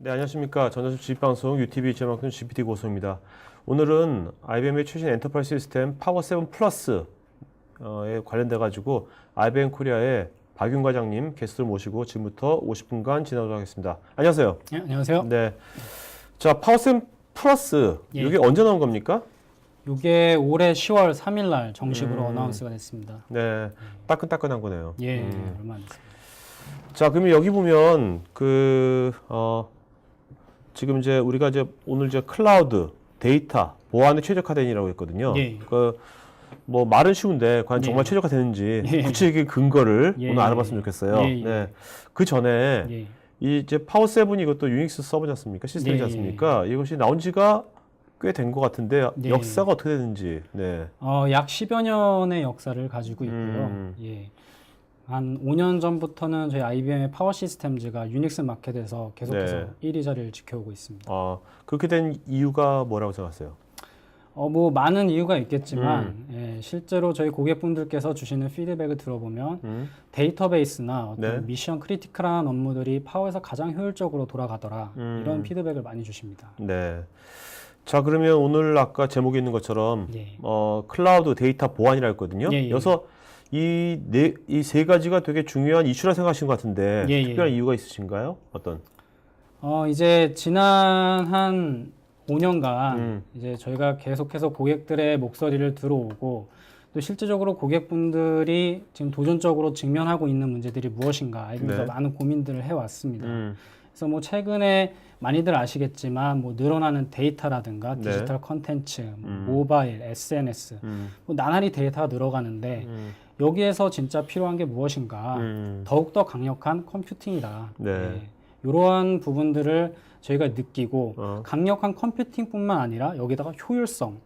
네, 안녕하십니까. 전자책 지식방송 UTV 제만큼 GPT 고소입니다. 오늘은 IBM의 최신 엔터프라이즈 시스템 파워 7 플러스에 관련돼 가지고 IBM 코리아의 박윤 과장님 게스트를 모시고 지금부터 50분간 진행하도록 하겠습니다. 안녕하세요. 네, 안녕하세요. 네. 자, 파워 7 플러스 이게 언제 나온 겁니까? 이게 올해 10월 3일 날 정식으로 어나운스가 됐습니다. 네. 따끈따끈한 거네요. 예, 얼마 안 됐습니다. 자, 그러면 여기 보면 지금 이제 우리가 이제 오늘 이제 클라우드 데이터 보안에 최적화된이라고 했거든요. 예. 뭐 말은 쉬운데 과연 예. 정말 최적화되는지 예. 구체적인 근거를 예. 오늘 알아봤으면 좋겠어요. 예. 네. 그 전에 예. 이 이제 파워 7 이것도 유닉스 서버지 않습니까? 시스템이지 예. 않습니까? 이것이 나온 지가 꽤 된 것 같은데 예. 역사가 어떻게 되는지. 네. 약 10여 년의 역사를 가지고 있고요. 예. 한 5년 전부터는 저희 IBM의 파워 시스템즈가 유닉스 마켓에서 계속해서 네. 1위 자리를 지켜오고 있습니다. 그렇게 된 이유가 뭐라고 생각하세요? 뭐 많은 이유가 있겠지만 예, 실제로 저희 고객분들께서 주시는 피드백을 들어보면 데이터베이스나 어떤 네. 미션 크리티컬한 업무들이 파워에서 가장 효율적으로 돌아가더라 이런 피드백을 많이 주십니다. 네. 자, 그러면 오늘 아까 제목에 있는 것처럼 예. 클라우드 데이터 보안이라고 했거든요. 예, 예. 그래서 이 세 가지가 되게 중요한 이슈라 생각하시는 것 같은데 예, 특별한 예. 이유가 있으신가요? 어떤? 이제 지난 한 5년간 이제 저희가 계속해서 고객들의 목소리를 들어오고 또 실제적으로 고객분들이 지금 도전적으로 직면하고 있는 문제들이 무엇인가 알면서 네. 많은 고민들을 해왔습니다. 그래서 뭐 최근에 많이들 아시겠지만 뭐 늘어나는 데이터라든가 네. 디지털 컨텐츠, 모바일, SNS 뭐 나날이 데이터가 늘어가는데 여기에서 진짜 필요한 게 무엇인가 더욱더 강력한 컴퓨팅이다. 네. 이러한 부분들을 저희가 느끼고 강력한 컴퓨팅뿐만 아니라 여기다가 효율성,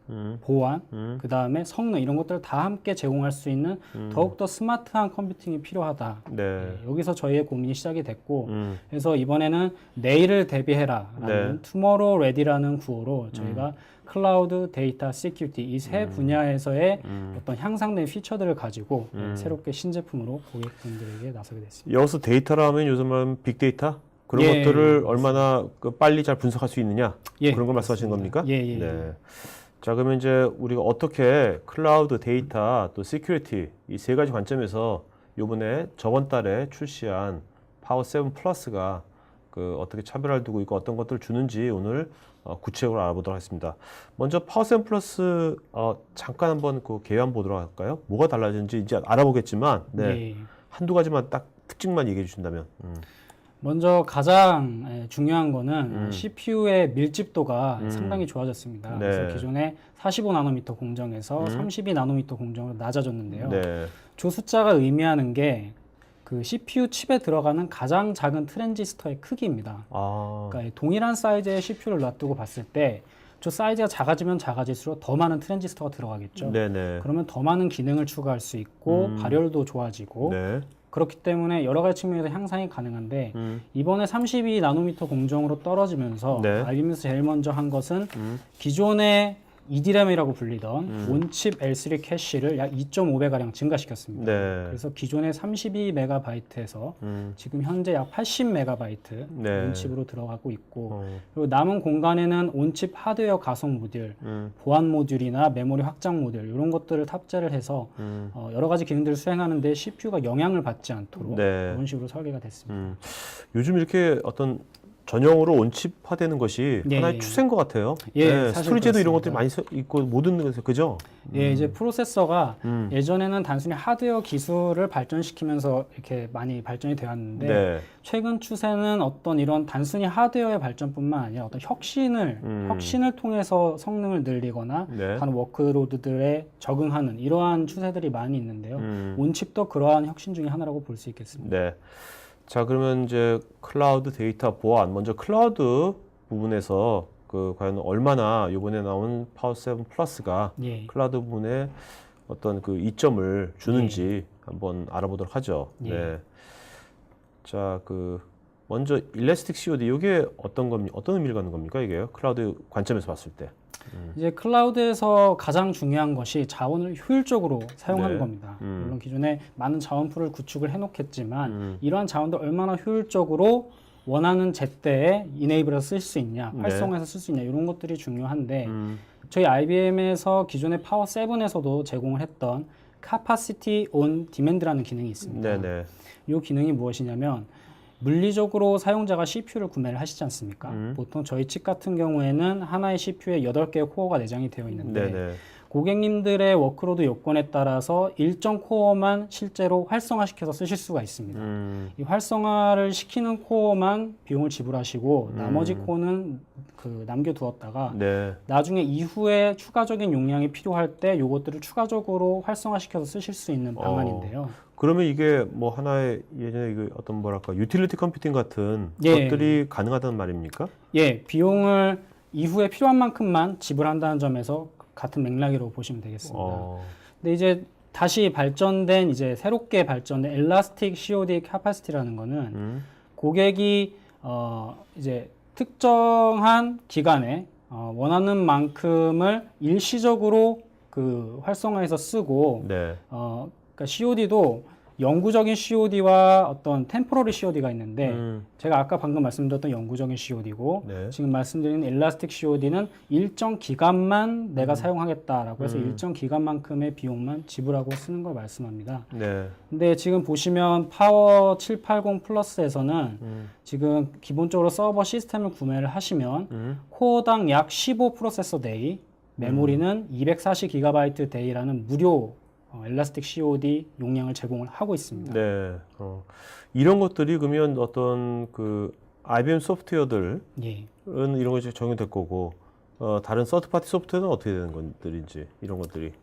보안, 그 다음에 성능 이런 것들을 다 함께 제공할 수 있는 더욱더 스마트한 컴퓨팅이 필요하다. 네. 여기서 저희의 고민이 시작이 됐고 그래서 이번에는 내일을 대비해라라는 투모로우 레디라는 구호로 저희가 클라우드, 데이터, 시큐리티 이 세 분야에서의 어떤 향상된 피처들을 가지고 새롭게 신제품으로 고객분들에게 나서게 됐습니다. 여기서 데이터라 하면 요즘은 빅데이터? 그런 예, 것들을 예, 얼마나 빨리 잘 분석할 수 있느냐? 예, 그런 걸 말씀하시는 겁니까? 예, 예. 네. 자, 그러면 이제 우리가 어떻게 클라우드, 데이터, 또 시큐리티 이 세 가지 관점에서 요번에 저번 달에 출시한 파워 7 플러스가 어떻게 차별화를 두고 있고 어떤 것들을 주는지 오늘 구체적으로 알아보도록 하겠습니다. 먼저 파워 7 플러스 잠깐 한번 그 개요 보도록 할까요? 뭐가 달라졌는지 이제 알아보겠지만 네. 예. 한두 가지만 딱 특징만 얘기해 주신다면. 먼저 가장 중요한 거는 CPU의 밀집도가 상당히 좋아졌습니다. 네. 그래서 기존에 45나노미터 공정에서 32나노미터 공정으로 낮아졌는데요. 네. 저 숫자가 의미하는 게 그 CPU 칩에 들어가는 가장 작은 트랜지스터의 크기입니다. 그러니까 동일한 사이즈의 CPU를 놔두고 봤을 때 저 사이즈가 작아지면 작아질수록 더 많은 트랜지스터가 들어가겠죠. 네네. 그러면 더 많은 기능을 추가할 수 있고 발열도 좋아지고 네. 그렇기 때문에 여러 가지 측면에서 향상이 가능한데 이번에 32나노미터 공정으로 떨어지면서 네. IBM에서 제일 먼저 한 것은 기존의 EDRAM이라고 불리던 온칩 L3 캐시를 약 2.5배가량 증가시켰습니다. 네. 그래서 기존의 32메가바이트에서 지금 현재 약 80메가바이트 네. 온칩으로 들어가고 있고 그리고 남은 공간에는 온칩 하드웨어 가속 모듈, 보안 모듈이나 메모리 확장 모듈 이런 것들을 탑재를 해서 여러 가지 기능들을 수행하는데 CPU가 영향을 받지 않도록 네. 그런 식으로 설계가 됐습니다. 요즘 이렇게 어떤 전용으로 온칩화되는 것이 예, 하나의 예. 추세인 것 같아요. 예, 네, 사실 스토리제도 이런 그렇습니다. 것들이 많이 있고 모든 것에서 그죠? 예, 이제 프로세서가 예전에는 단순히 하드웨어 기술을 발전시키면서 이렇게 많이 발전이 되었는데 네. 최근 추세는 어떤 이런 단순히 하드웨어의 발전뿐만 아니라 어떤 혁신을 통해서 성능을 늘리거나 네. 다른 워크로드들에 적응하는 이러한 추세들이 많이 있는데요. 온칩도 그러한 혁신 중에 하나라고 볼 수 있겠습니다. 네. 자, 그러면 이제 클라우드 데이터 보안 먼저 클라우드 부분에서 과연 얼마나 이번에 나온 파워 7 플러스가 예. 클라우드 부분에 어떤 이점을 주는지 한번 알아보도록 하죠. 예. 네. 자, 먼저 일래스틱 COD 이게 어떤 의미를 갖는 겁니까 이게요? 클라우드 관점에서 봤을 때. 이제 클라우드에서 가장 중요한 것이 자원을 효율적으로 사용하는 네. 겁니다. 물론 기존에 많은 자원풀을 구축을 해놓겠지만 이러한 자원들 얼마나 효율적으로 원하는 제때에 이네이블해서 쓸 수 있냐, 네. 활성화해서 쓸 수 있냐 이런 것들이 중요한데 저희 IBM에서 기존의 파워 7에서도 제공을 했던 Capacity on Demand라는 기능이 있습니다. 네네. 이 기능이 무엇이냐면 물리적으로 사용자가 CPU를 구매를 하시지 않습니까? 보통 저희 칩 같은 경우에는 하나의 CPU에 8개의 코어가 내장이 되어 있는데 네네. 고객님들의 워크로드 요건에 따라서 일정 코어만 실제로 활성화시켜서 쓰실 수가 있습니다. 이 활성화를 시키는 코어만 비용을 지불하시고 나머지 코어는 남겨두었다가 네. 나중에 이후에 추가적인 용량이 필요할 때 요것들을 추가적으로 활성화시켜서 쓰실 수 있는 방안인데요. 그러면 이게 뭐 하나의 예전에 그 어떤 뭐랄까 유틸리티 컴퓨팅 같은 예. 것들이 가능하다는 말입니까? 예, 비용을 이후에 필요한 만큼만 지불한다는 점에서 같은 맥락이라고 보시면 되겠습니다. 근데 이제 다시 발전된 이제 새롭게 발전된 엘라스틱 COD 캐파시티라는 거는 고객이 이제 특정한 기간에 원하는 만큼을 일시적으로 그 활성화해서 쓰고 네. 그러니까 COD도 영구적인 COD와 어떤 템포러리 COD가 있는데 제가 아까 방금 말씀드렸던 영구적인 COD고 네. 지금 말씀드린 엘라스틱 COD는 일정 기간만 내가 사용하겠다라고 해서 일정 기간만큼의 비용만 지불하고 쓰는 걸 말씀합니다. 네. 근데 지금 보시면 파워 780 플러스에서는 지금 기본적으로 서버 시스템을 구매를 하시면 코어당 약 15 프로세서 데이, 메모리는 240GB 데이라는 무료 엘라스틱 COD 용량을 제공을 하고 있습니다. 네. 이런 것들이 그러면 어떤 그 IBM 소프트웨어들은 예. 이런 것이 적용될 거고 다른 서드파티 소프트웨어는 어떻게 되는 것들인지 이런 것들이.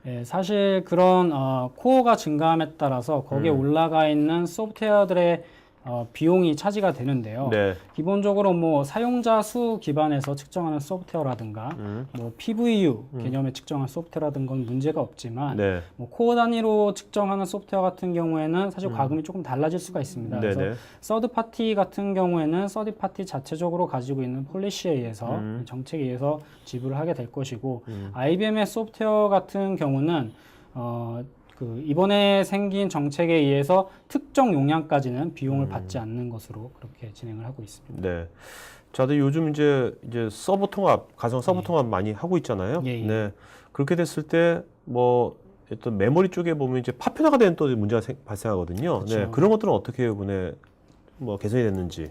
예, 사실 그런 코어가 증가함에 따라서 거기에 올라가 있는 소프트웨어들의 비용이 차지가 되는데요. 네. 기본적으로 뭐 사용자 수 기반에서 측정하는 소프트웨어라든가 뭐 PVU 개념에 측정한 소프트웨어라든가 건 문제가 없지만 네. 뭐 코어 단위로 측정하는 소프트웨어 같은 경우에는 사실 과금이 조금 달라질 수가 있습니다. 네네. 그래서 서드 파티 같은 경우에는 서드 파티 자체적으로 가지고 있는 폴리시에 의해서 정책에 의해서 지불을 하게 될 것이고 IBM의 소프트웨어 같은 경우는 이번에 생긴 정책에 의해서 특정 용량까지는 비용을 받지 않는 것으로 그렇게 진행을 하고 있습니다. 네. 자, 요즘 이제 서버 통합, 가상 서버 통합 많이 하고 있잖아요. 예, 예. 네. 그렇게 됐을 때 뭐 어떤 메모리 쪽에 보면 이제 파편화가 되는 또 문제가 발생하거든요. 그쵸. 네. 그런 것들은 어떻게 이번에 뭐 개선이 됐는지.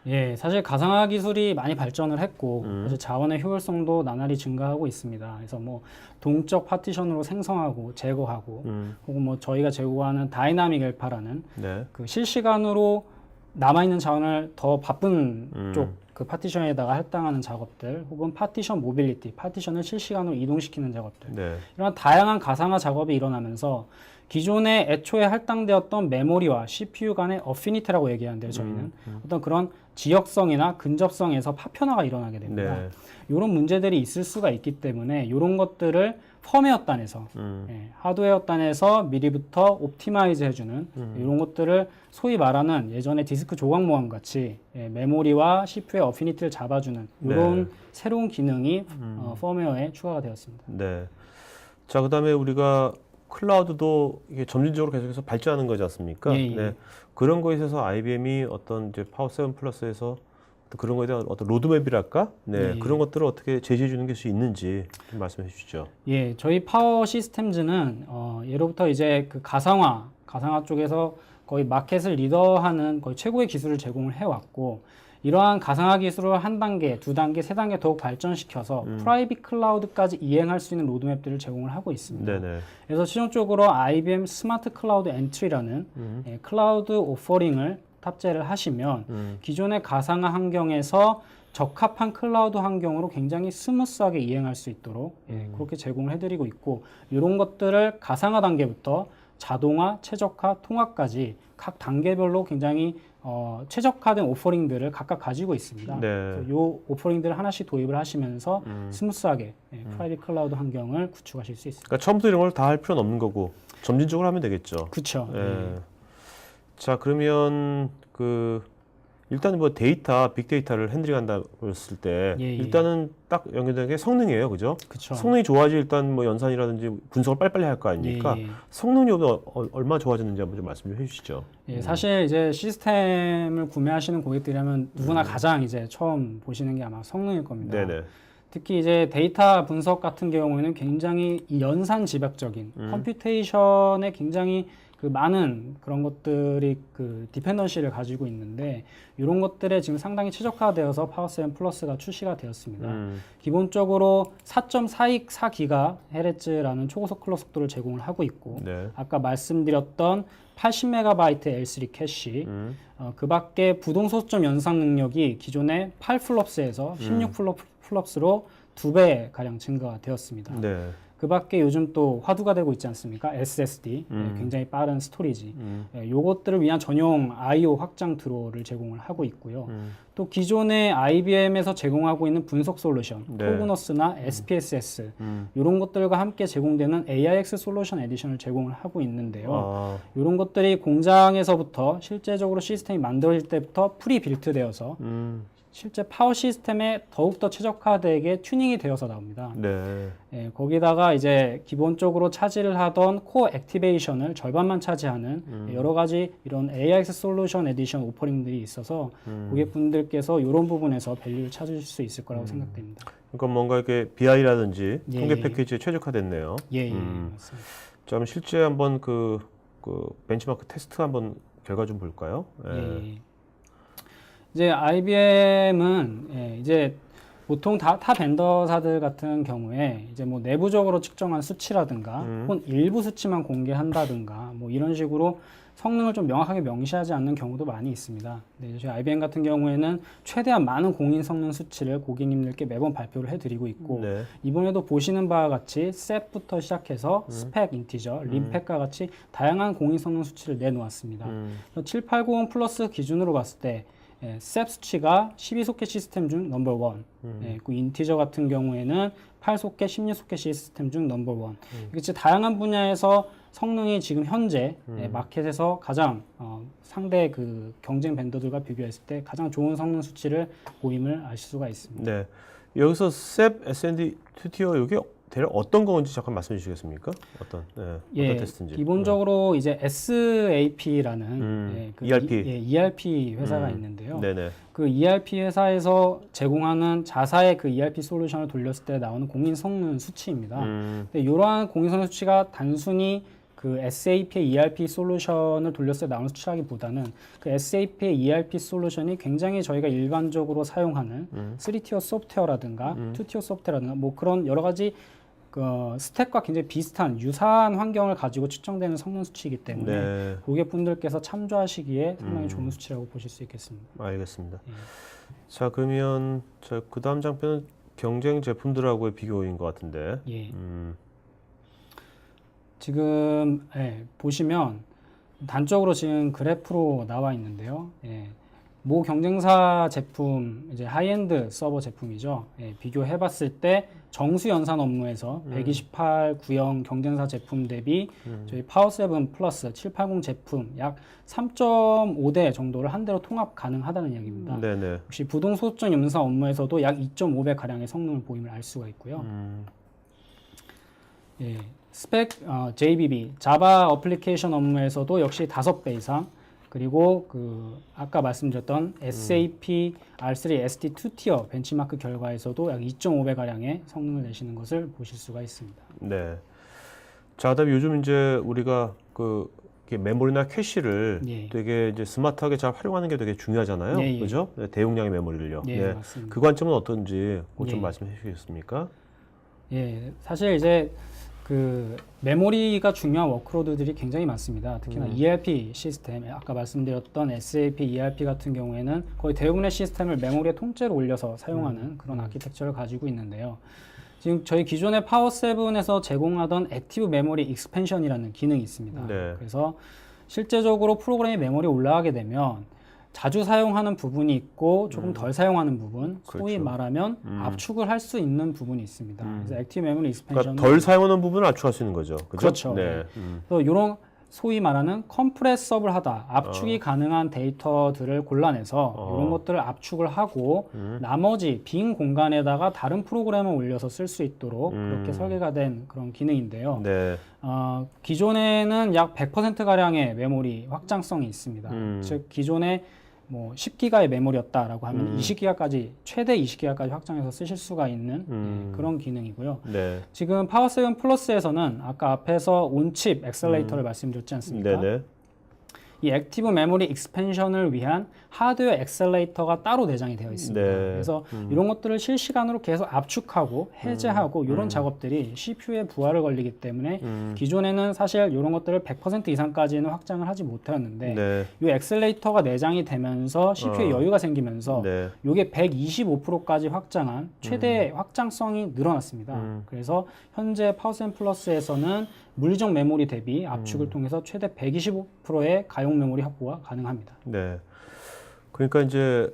예, 사실 가상화 기술이 많이 발전을 했고 그래서 자원의 효율성도 나날이 증가하고 있습니다. 그래서 뭐 동적 파티션으로 생성하고 제거하고 혹은 뭐 저희가 제공하는 다이나믹 엘파라는 네. 그 실시간으로 남아있는 자원을 더 바쁜 쪽 그 파티션에다가 할당하는 작업들 혹은 파티션 모빌리티, 파티션을 실시간으로 이동시키는 작업들 네. 이런 다양한 가상화 작업이 일어나면서 기존에 애초에 할당되었던 메모리와 CPU 간의 어피니티라고 얘기하는데요. 저희는 어떤 그런 지역성이나 근접성에서 파편화가 일어나게 됩니다. 네. 이런 문제들이 있을 수가 있기 때문에 이런 것들을 펌웨어 단에서 예, 하드웨어 단에서 미리부터 옵티마이즈 해주는 이런 것들을 소위 말하는 예전에 디스크 조각 모함 같이 메모리와 CPU의 어피니티를 잡아주는 이런 네. 새로운 기능이 펌웨어에 추가가 되었습니다. 네. 자, 그다음에 우리가 클라우드도 이게 점진적으로 계속해서 발전하는 거지 않습니까? 예, 예. 네. 그런 거에 있어서 IBM이 어떤 이제 파워 7 플러스에서 그런 거에 대한 어떤 로드맵이랄까? 네. 예. 그런 것들을 어떻게 제시해 주는 것이 있는지 좀 말씀해 주시죠. 예, 저희 파워 시스템즈는 예로부터 이제 그 가상화 쪽에서 거의 마켓을 리더하는 거의 최고의 기술을 제공을 해왔고 이러한 가상화 기술을 한 단계, 두 단계, 세 단계 더욱 발전시켜서 프라이빗 클라우드까지 이행할 수 있는 로드맵들을 제공을 하고 있습니다. 네네. 그래서 최종적으로 IBM 스마트 클라우드 엔트리라는 클라우드 오퍼링을 탑재를 하시면 기존의 가상화 환경에서 적합한 클라우드 환경으로 굉장히 스무스하게 이행할 수 있도록 그렇게 제공을 해드리고 있고 이런 것들을 가상화 단계부터 자동화, 최적화, 통합까지 각 단계별로 굉장히 최적화된 오퍼링들을 각각 가지고 있습니다. 네. 이 오퍼링들을 하나씩 도입을 하시면서 스무스하게 프라이빗 클라우드 환경을 구축하실 수 있습니다. 그러니까 처음부터 이런 걸 다 할 필요는 없는 거고 점진적으로 하면 되겠죠. 그렇죠. 예. 자, 그러면 일단 뭐 데이터, 빅데이터를 핸들링한다 했을 때 예, 예. 일단은 딱 연결되는 게 성능이에요, 그죠? 그쵸. 성능이 좋아지 일단 뭐 연산이라든지 분석을 빨리빨리 할 거 아닙니까? 예, 예. 성능이 얼마나 좋아졌는지 한번 좀 말씀 좀 해주시죠. 예, 사실 이제 시스템을 구매하시는 고객들이라면 누구나 가장 이제 처음 보시는 게 아마 성능일 겁니다. 네네. 특히 이제 데이터 분석 같은 경우에는 굉장히 이 연산 집약적인 컴퓨테이션에 굉장히 그 많은 그런 것들이 그 디펜던시를 가지고 있는데 이런 것들에 지금 상당히 최적화되어서 파워7 플러스가 출시가 되었습니다. 기본적으로 4.424GHz라는 초고속 클럭 속도를 제공을 하고 있고 네. 아까 말씀드렸던 80MB L3 캐시 그 밖에 부동 소수점 연상 능력이 기존의 8플롭스에서 16플롭스로 2배 가량 증가가 되었습니다. 네. 그 밖에 요즘 또 화두가 되고 있지 않습니까? SSD, 굉장히 빠른 스토리지. 요것들을 위한 전용 I/O 확장 드로어를 제공을 하고 있고요. 또 기존의 IBM에서 제공하고 있는 분석 솔루션, 네. 토그너스나 SPSS 이런 것들과 함께 제공되는 AIX 솔루션 에디션을 제공을 하고 있는데요. 이런 것들이 공장에서부터 실제적으로 시스템이 만들어질 때부터 프리 빌트되어서 실제 파워 시스템에 더욱더 최적화되게 튜닝이 되어서 나옵니다. 네. 예, 거기다가 이제 기본적으로 차지를 하던 코어 액티베이션을 절반만 차지하는 여러 가지 이런 AIX 솔루션 에디션 오퍼링들이 있어서 고객분들께서 이런 부분에서 밸류를 찾으실 수 있을 거라고 생각됩니다. 그러니까 뭔가 이렇게 BI라든지 예, 통계 예. 패키지에 최적화됐네요. 예, 맞습니다. 자, 그럼 실제 한번 그 벤치마크 테스트 한번 결과 좀 볼까요? 예. 이제 IBM은 이제 보통 타 벤더사들 같은 경우에 이제 뭐 내부적으로 측정한 수치라든가 혹은 일부 수치만 공개한다든가 뭐 이런 식으로 성능을 좀 명확하게 명시하지 않는 경우도 많이 있습니다. 네, 저희 IBM 같은 경우에는 최대한 많은 공인 성능 수치를 고객님들께 매번 발표를 해드리고 있고 네. 이번에도 보시는 바와 같이 셋부터 시작해서 스펙, 인티저, 림팩과 같이 다양한 공인 성능 수치를 내놓았습니다. 7890 플러스 기준으로 봤을 때 셋 수치가 12소켓 시스템 중 넘버 1, 그 인티저 같은 경우에는 8소켓, 16소켓 시스템 중 넘버 1. 이렇게 다양한 분야에서 성능이 지금 현재 마켓에서 가장 상대 그 경쟁 벤더들과 비교했을 때 가장 좋은 성능 수치를 보임을 아실 수가 있습니다. 네. 여기서 SAP SND 2티어 이게 대략 어떤 건지 잠깐 말씀해 주시겠습니까? 어떤 테스트인지. 기본적으로 이제 SAP라는 그 ERP. ERP 회사가 있는데요. 네네. 그 ERP 회사에서 제공하는 자사의 그 ERP 솔루션을 돌렸을 때 나오는 공인 성능 수치입니다. 근데 이러한 공인 성능 수치가 단순히 그 SAP의 ERP 솔루션을 돌렸을 때 나오는 수치라기보다는 그 SAP의 ERP 솔루션이 굉장히 저희가 일반적으로 사용하는 3티어 소프트웨어라든가 2티어 소프트웨어라든가 뭐 그런 여러 가지 그 스택과 굉장히 비슷한 유사한 환경을 가지고 측정되는 성능 수치이기 때문에 네. 고객분들께서 참조하시기에 상당히 좋은 수치라고 보실 수 있겠습니다. 알겠습니다. 자, 그러면 그 다음 장표는 경쟁 제품들하고의 비교인 것 같은데. 예. 지금 보시면 단적으로 지금 그래프로 나와 있는데요. 모 경쟁사 제품 이제 하이엔드 서버 제품이죠. 비교해봤을 때 정수 연산 업무에서 128 구형 경쟁사 제품 대비 저희 파워7 플러스 780 제품 약 3.5대 정도를 한 대로 통합 가능하다는 이야기입니다. 네네. 역시 부동 소수점 연산 업무에서도 약 2.5배 가량의 성능을 보임을 알 수가 있고요. 스펙 JBB 자바 어플리케이션 업무에서도 역시 5배 이상 그리고 그 아까 말씀드렸던 SAP R3 SD2티어 벤치마크 결과에서도 약 2.5배 가량의 성능을 내시는 것을 보실 수가 있습니다. 네. 자, 그다음에 요즘 이제 우리가 이렇게 메모리나 캐시를 되게 이제 스마트하게 잘 활용하는 게 되게 중요하잖아요. 그죠? 네, 대용량의 메모리를요. 맞습니다. 그 관점은 어떤지 그것 좀 말씀해 주시겠습니까? 사실 이제 그 메모리가 중요한 워크로드들이 굉장히 많습니다. 특히나 ERP 시스템, 아까 말씀드렸던 SAP ERP 같은 경우에는 거의 대부분의 시스템을 메모리에 통째로 올려서 사용하는 그런 아키텍처를 가지고 있는데요. 지금 저희 기존의 파워7에서 제공하던 액티브 메모리 익스펜션이라는 기능이 있습니다. 그래서 실제적으로 프로그램이 메모리에 올라가게 되면 자주 사용하는 부분이 있고 조금 덜 사용하는 부분, 소위 말하면 압축을 할 수 있는 부분이 있습니다. 그래서 액티브 메모리 익스펜션은 그러니까 덜 사용하는 부분을 압축할 수 있는 거죠. 그죠? 그렇죠. 네. 그래서 이런 소위 말하는 컴프레서블하다, 압축이 가능한 데이터들을 골라내서 이런 것들을 압축을 하고 나머지 빈 공간에다가 다른 프로그램을 올려서 쓸 수 있도록 그렇게 설계가 된 그런 기능인데요. 네. 기존에는 약 100%가량의 메모리 확장성이 있습니다. 즉 기존에 뭐 10기가의 메모리였다라고 하면 20기가까지 최대 20기가까지 확장해서 쓰실 수가 있는 그런 기능이고요. 네. 지금 파워 7 플러스에서는 아까 앞에서 온칩 엑셀레이터를 말씀드렸지 않습니까? 네네. 이 액티브 메모리 익스펜션을 위한 하드웨어 엑셀레이터가 따로 내장이 되어 있습니다. 네. 그래서 이런 것들을 실시간으로 계속 압축하고 해제하고 이런 작업들이 CPU에 부하를 걸리기 때문에 기존에는 사실 이런 것들을 100% 이상까지는 확장을 하지 못하였는데 네. 이 엑셀레이터가 내장이 되면서 CPU에 여유가 생기면서 네. 이게 125%까지 확장한 최대 확장성이 늘어났습니다. 그래서 현재 파워7 플러스에서는 물리적 메모리 대비 압축을 통해서 최대 125%의 가용 메모리 확보가 가능합니다. 네. 그러니까 이제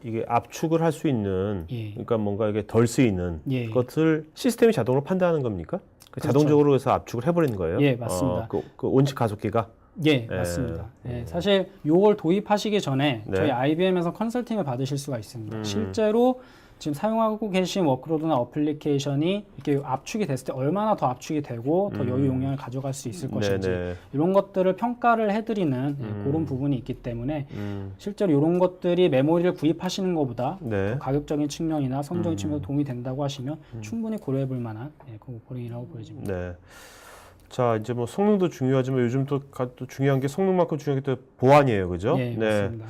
이게 압축을 할 수 있는 예. 그러니까 뭔가 이게 덜 쓰이는 예. 것을 시스템이 자동으로 판단하는 겁니까? 그렇죠. 자동적으로 해서 압축을 해버리는 거예요? 예, 맞습니다. 그 온칩 가속기가? 예, 맞습니다. 예, 사실 이걸 도입하시기 전에 네. 저희 IBM에서 컨설팅을 받으실 수가 있습니다. 실제로 지금 사용하고 계신 워크로드나 어플리케이션이 이렇게 압축이 됐을 때 얼마나 더 압축이 되고 더 여유 용량을 가져갈 수 있을 것인지 네네. 이런 것들을 평가를 해드리는 그런 부분이 있기 때문에 실제로 이런 것들이 메모리를 구입하시는 것보다 네. 더 가격적인 측면이나 성적인 측면에서 도움이 된다고 하시면 충분히 고려해볼 만한 그 오퍼링이라고 보여집니다. 네. 자, 이제 뭐 성능도 중요하지만 요즘 또 중요한 게 성능만큼 중요한 게 또 보안이에요, 그죠? 예, 맞습니다.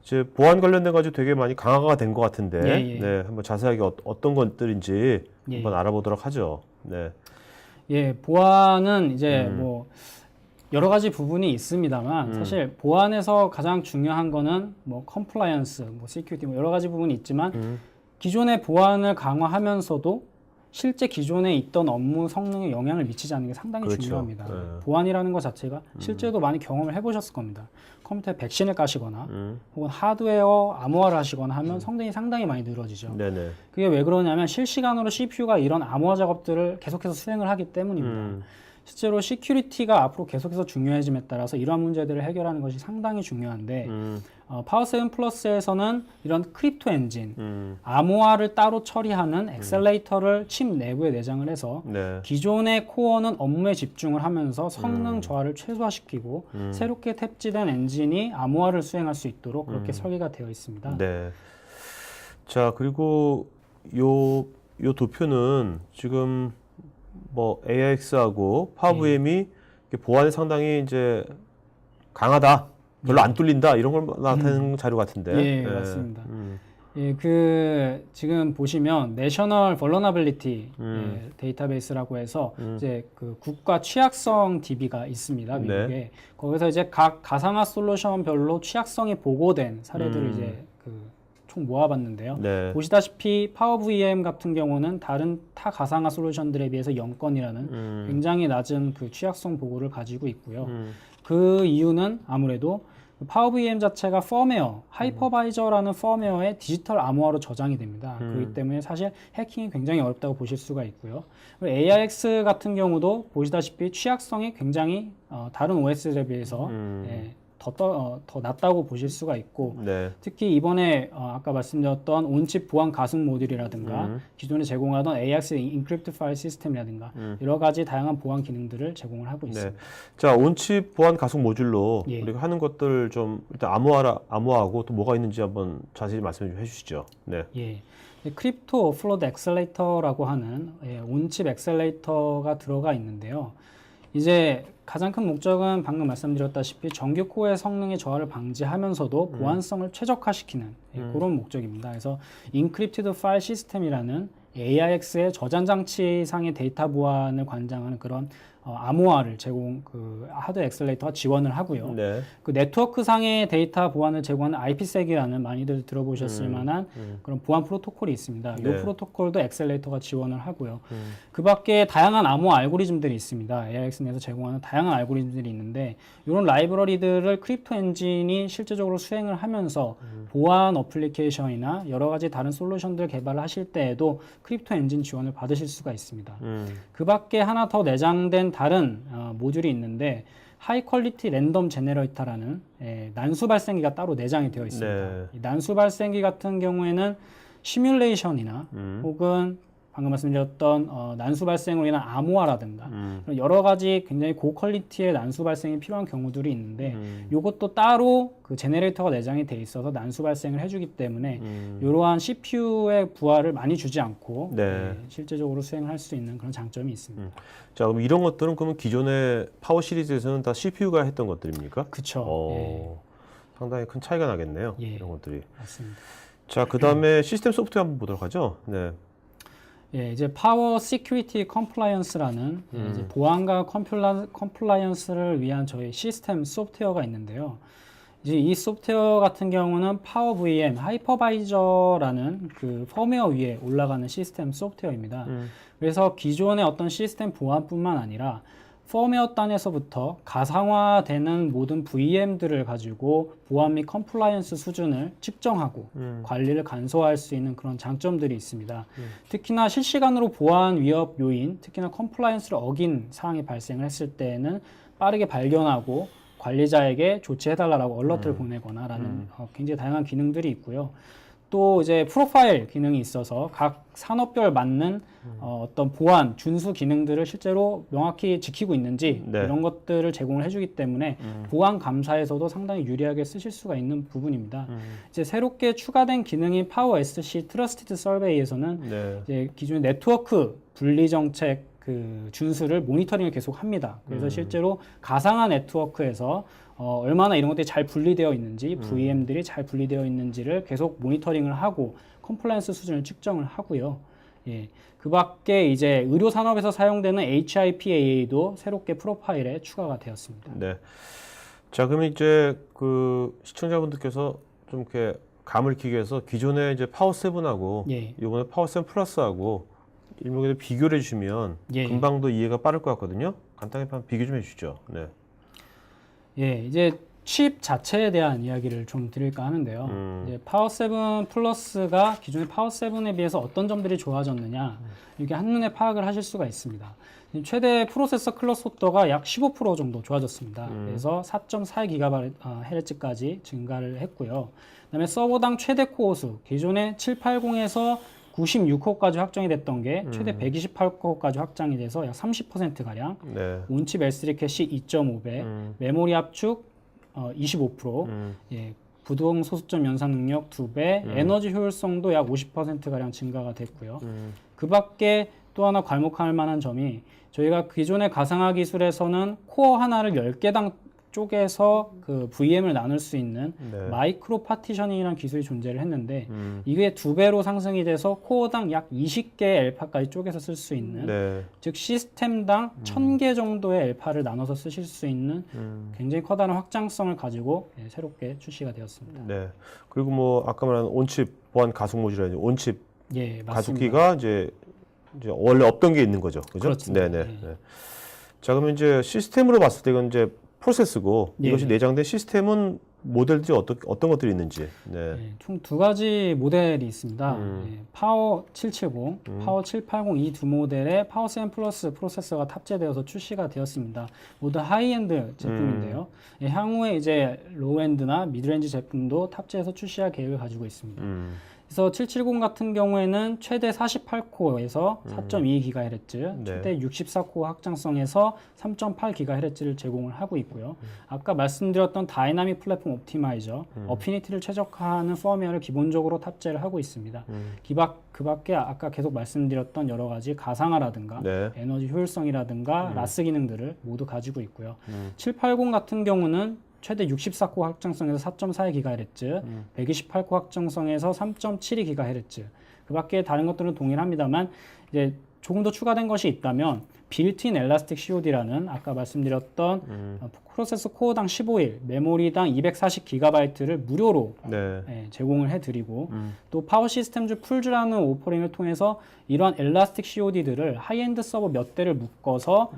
이제 보안 관련된 가지고 되게 많이 강화가 된 것 같은데, 예, 예. 네, 한번 자세하게 어떤 것들인지 예. 한번 알아보도록 하죠. 네, 예, 보안은 이제 뭐 여러 가지 부분이 있습니다만 사실 보안에서 가장 중요한 거는 뭐 컴플라이언스, 뭐 시큐리티 뭐 여러 가지 부분이 있지만 기존의 보안을 강화하면서도 실제 기존에 있던 업무 성능에 영향을 미치지 않는 게 상당히 그렇죠. 중요합니다. 네. 보안이라는 것 자체가 실제로 많이 경험을 해보셨을 겁니다. 컴퓨터에 백신을 까시거나 혹은 하드웨어 암호화를 하시거나 하면 성능이 상당히 많이 늘어지죠. 네네. 그게 왜 그러냐면 실시간으로 CPU가 이런 암호화 작업들을 계속해서 수행을 하기 때문입니다. 실제로 시큐리티가 앞으로 계속해서 중요해짐에 따라서 이러한 문제들을 해결하는 것이 상당히 중요한데 파워7 플러스에서는 이런 크립토 엔진, 암호화를 따로 처리하는 엑셀레이터를 칩 내부에 내장을 해서 네. 기존의 코어는 업무에 집중을 하면서 성능 저하를 최소화시키고 새롭게 탑재된 엔진이 암호화를 수행할 수 있도록 그렇게 설계가 되어 있습니다. 네. 자, 그리고 요 도표는 지금 뭐 AIX하고 파워VM이 보안에 상당히 이제 강하다, 별로 안 뚫린다 이런 걸 나타내는 자료 같은데. 예, 맞습니다. 예, 그 지금 보시면 내셔널 벌러너빌리티 데이터베이스라고 해서 이제 그 국가 취약성 DB가 있습니다, 미국에. 네. 거기서 이제 각 가상화 솔루션별로 취약성이 보고된 사례들을 이제 총 모아봤는데요. 네. 보시다시피 파워 VM 같은 경우는 다른 타 가상화 솔루션들에 비해서 0건이라는 굉장히 낮은 그 취약성 보고를 가지고 있고요. 그 이유는 아무래도 파워 VM 자체가 펌웨어, 하이퍼바이저라는 펌웨어의 디지털 암호화로 저장이 됩니다. 그렇기 때문에 사실 해킹이 굉장히 어렵다고 보실 수가 있고요. AIX 같은 경우도 보시다시피 취약성이 굉장히 다른 OS에 비해서 더 낮다고 보실 수가 있고 네. 특히 이번에 아까 말씀드렸던 온칩 보안 가속 모듈이라든가 기존에 제공하던 AIX 인크립트 파일 시스템이라든가 여러 가지 다양한 보안 기능들을 제공을 하고 있습니다. 네. 자, 온칩 보안 가속 모듈로 예. 우리가 하는 것들 좀 일단 암호하고 또 뭐가 있는지 한번 자세히 말씀 좀 해주시죠. 네. 예. 크립토 오플로드 엑셀레이터라고 하는 온칩 엑셀레이터가 들어가 있는데요. 이제 가장 큰 목적은 방금 말씀드렸다시피 정규 코어의 성능의 저하를 방지하면서도 보안성을 최적화시키는 그런 목적입니다. 그래서 인크립티드 파일 시스템이라는 AIX의 저장 장치상의 데이터 보안을 관장하는 그런 암호화를 그 하드웨어 엑셀레이터가 지원을 하고요. 네. 그 네트워크상의 데이터 보안을 제공하는 IPsec이라는 많이들 들어보셨을 만한 그런 보안 프로토콜이 있습니다. 네. 이 프로토콜도 엑셀레이터가 지원을 하고요. 그 밖에 다양한 암호화 알고리즘들이 있습니다. AIX 내에서 제공하는 다양한 알고리즘들이 있는데 이런 라이브러리들을 크립토 엔진이 실제적으로 수행을 하면서 보안 어플리케이션이나 여러 가지 다른 솔루션들 개발을 하실 때에도 크립토 엔진 지원을 받으실 수가 있습니다. 그 밖에 하나 더 내장된 다른 모듈이 있는데 하이 퀄리티 랜덤 제너레이터라는 난수 발생기가 따로 내장이 되어 있습니다. 네. 이 난수 발생기 같은 경우에는 시뮬레이션이나 혹은 방금 말씀드렸던 난수 발생으로 인한 암호화라든가 그런 여러 가지 굉장히 고퀄리티의 난수 발생이 필요한 경우들이 있는데 이것도 따로 그 제네레이터가 내장이 돼 있어서 난수 발생을 해주기 때문에 이러한 CPU의 부하를 많이 주지 않고 네. 실제적으로 수행을 할 수 있는 그런 장점이 있습니다. 자, 그럼 이런 것들은 그러면 기존의 파워 시리즈에서는 다 CPU가 했던 것들입니까? 그렇죠. 상당히 큰 차이가 나겠네요. 예. 이런 것들이. 맞습니다. 자, 그 다음에 시스템 소프트웨어 한번 보도록 하죠. 네. 예, 이제 파워 시큐리티 컴플라이언스라는 이제 보안과 컴플라이언스를 위한 저희 시스템 소프트웨어가 있는데요. 이제 이 소프트웨어 같은 경우는 파워 VM 하이퍼바이저라는 그 펌웨어 위에 올라가는 시스템 소프트웨어입니다. 그래서 기존의 어떤 시스템 보안뿐만 아니라 펌웨어 단에서부터 가상화되는 모든 VM들을 가지고 보안 및 컴플라이언스 수준을 측정하고 관리를 간소화할 수 있는 그런 장점들이 있습니다. 특히나 실시간으로 보안 위협 요인, 특히나 컴플라이언스를 어긴 사항이 발생을 했을 때에는 빠르게 발견하고 관리자에게 조치해달라고 얼러트를 보내거나 라는 굉장히 다양한 기능들이 있고요. 또 이제 프로파일 기능이 있어서 각 산업별 맞는 어떤 보안 준수 기능들을 실제로 명확히 지키고 있는지 네. 이런 것들을 제공을 해주기 때문에 보안 감사에서도 상당히 유리하게 쓰실 수가 있는 부분입니다. 이제 새롭게 추가된 기능인 파워 SC 트러스티드 서베이에서는 네. 이제 기존의 네트워크 분리 정책 그 준수를 모니터링을 계속 합니다. 그래서 실제로 가상화 네트워크에서 얼마나 이런 것들이 잘 분리되어 있는지, VM들이 잘 분리되어 있는지를 계속 모니터링을 하고 컴플라이언스 수준을 측정을 하고요. 예. 그 밖에 이제 의료 산업에서 사용되는 HIPAA도 새롭게 프로파일에 추가가 되었습니다. 네. 자, 그러면 이제 그 시청자분들께서 좀 이렇게 감을 키기 위해서 기존의 이제 파워 7하고 예. 이번에 파워 7 플러스하고 일목에 비교를 해주시면 예. 금방 더 이해가 빠를 것 같거든요. 간단히 한번 비교 좀 해주시죠. 네. 예, 이제 칩 자체에 대한 이야기를 좀 드릴까 하는데요. 이제 파워 7 플러스가 기존의 파워 7에 비해서 어떤 점들이 좋아졌느냐, 이렇게 한눈에 파악을 하실 수가 있습니다. 최대 프로세서 클럭 속도가 약 15% 정도 좋아졌습니다. 그래서 4.4GHz까지 증가를 했고요. 그다음에 서버당 최대 코어 수, 기존의 780에서 96호까지 확정이 됐던 게 최대 128호까지 확장이 돼서 약 30%가량, 네. 온칩 L3 캐시 2.5배, 메모리 압축 25%, 예, 부동 소수점 연산 능력 2배, 에너지 효율성도 약 50%가량 증가가 됐고요. 그 밖에 또 하나 괄목할 만한 점이 저희가 기존의 가상화 기술에서는 코어 하나를 10개당 쪼개서 그 VM을 나눌 수 있는 네. 마이크로 파티셔닝이라는 기술이 존재를 했는데 이게 2배로 상승이 돼서 코어당 약 20개의 엘파까지 쪼개서 쓸 수 있는, 네. 즉 시스템당 1000개 정도의 엘파를 나눠서 쓰실 수 있는 굉장히 커다란 확장성을 가지고 새롭게 출시가 되었습니다. 네. 그리고 뭐 아까 말한 온칩 보안 가속 모듈이라든지 온칩 예, 맞습니다. 가속기가 이제 원래 없던 게 있는 거죠. 그죠? 그렇습니다. 네네. 예. 네. 자, 그러면 이제 시스템으로 봤을 때 이건 이제 프로세스고 예. 이것이 내장된 시스템은 모델들이 어떤 것들이 있는지. 네. 예, 총 두 가지 모델이 있습니다. 예, 파워 770, 파워 780 이 두 모델의 파워 7 플러스 프로세서가 탑재되어서 출시가 되었습니다. 모두 하이엔드 제품인데요. 예, 향후에 이제 로우엔드나 미드렌지 제품도 탑재해서 출시할 계획을 가지고 있습니다. 그래서 770 같은 경우에는 최대 48코어에서 4.2GHz, 네. 최대 64코어 확장성에서 3.8GHz를 제공을 하고 있고요. 아까 말씀드렸던 다이나믹 플랫폼 옵티마이저, 어피니티를 최적화하는 펌웨어를 기본적으로 탑재를 하고 있습니다. 그 밖에 아까 계속 말씀드렸던 여러 가지 가상화라든가 네. 에너지 효율성이라든가 라스 기능들을 모두 가지고 있고요. 780 같은 경우는 최대 64코어 확장성에서 4.42GHz, 128코어 확장성에서 3.72GHz. 그 밖에 다른 것들은 동일합니다만 이제 조금 더 추가된 것이 있다면 빌트인 엘라스틱 COD라는 아까 말씀드렸던 프로세서 코어당 15일, 메모리당 240GB를 무료로 네. 예, 제공을 해드리고 또 파워 시스템즈 풀즈라는 오퍼링을 통해서 이러한 엘라스틱 COD들을 하이엔드 서버 몇 대를 묶어서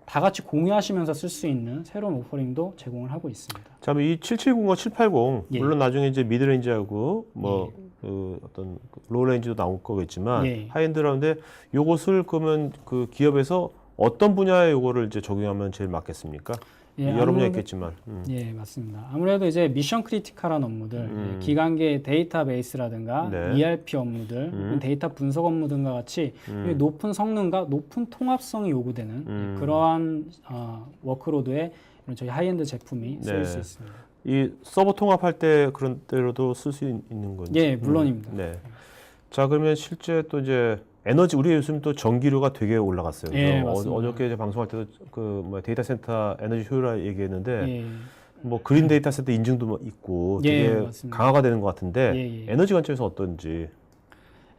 다 같이 공유하시면서 쓸 수 있는 새로운 오퍼링도 제공을 하고 있습니다. 자, 이 770과 780 예. 물론 나중에 이제 미드레인지하고 뭐 그 어떤 로우레인지도 나올 거겠지만 예. 하이엔드라는데 요것을 그러면 그 기업에서 어떤 분야에 이거를 이제 적용하면 제일 맞겠습니까? 예, 여러 분야 있겠지만. 예, 맞습니다. 아무래도 이제 미션 크리티컬한 업무들, 예, 기관계 데이터베이스라든가 네. ERP 업무들, 혹은 데이터 분석 업무 등과 같이 이 높은 성능과 높은 통합성이 요구되는 예, 그러한 워크로드에 이런 저희 하이엔드 제품이 쓰일 네. 수 있습니다. 이 서버 통합할 때 그런 때로도 쓸 수 있는 건지. 예, 물론입니다. 네. 자, 그러면 실제 또 이제 에너지 우리 요즘 또 전기료가 되게 올라갔어요. 예, 그죠? 맞습니다. 어저께 이제 방송할 때도 그 데이터 센터 에너지 효율화 얘기했는데 예, 뭐 그린 데이터 센터 인증도 뭐 있고 예, 되게 맞습니다. 강화가 되는 것 같은데 예, 예. 에너지 관점에서 어떤지.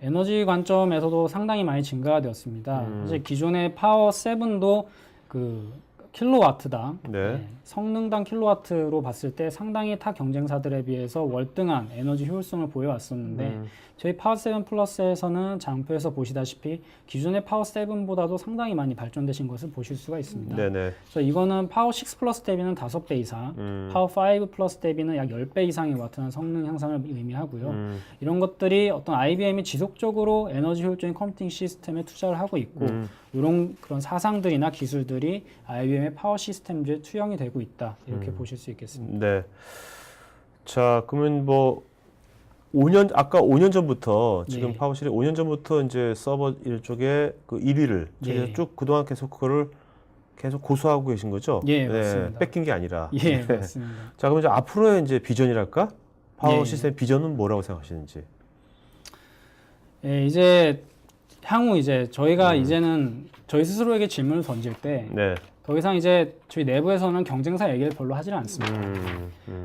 에너지 관점에서도 상당히 많이 증가가 되었습니다. 사실 기존의 파워 7도 그 킬로와트당 네. 성능당 킬로와트로 봤을 때 상당히 타 경쟁사들에 비해서 월등한 에너지 효율성을 보여왔었는데 저희 파워 7 플러스에서는 장표에서 보시다시피 기존의 파워 7보다도 상당히 많이 발전되신 것을 보실 수가 있습니다. 네네. 그래서 이거는 파워 6 플러스 대비는 5배 이상, 파워 5 플러스 대비는 약 10배 이상의 와트한 성능 향상을 의미하고요. 이런 것들이 어떤 IBM이 지속적으로 에너지 효율적인 컴퓨팅 시스템에 투자를 하고 있고 이런 그런 사상들이나 기술들이 IBM의 파워 시스템즈에 투영이 되고 있다. 이렇게 보실 수 있겠습니다. 네. 자, 그러면 뭐 5년 아까 5년 전부터 지금 예. 파워실이 5년 전부터 이제 서버 일쪽에 그 1위를 예. 쭉 그동안 계속 그거를 계속 고수하고 계신 거죠? 예, 맞습니다. 뺏긴 게 아니라. 예, 네. 맞습니다. 자, 그럼 이제 앞으로의 이제 비전이랄까? 파워 예. 시스템 비전은 뭐라고 생각하시는지? 예, 이제 향후 이제 저희가 이제는 저희 스스로에게 질문을 던질 때 네. 더 이상 이제 저희 내부에서는 경쟁사 얘기를 별로 하지는 않습니다.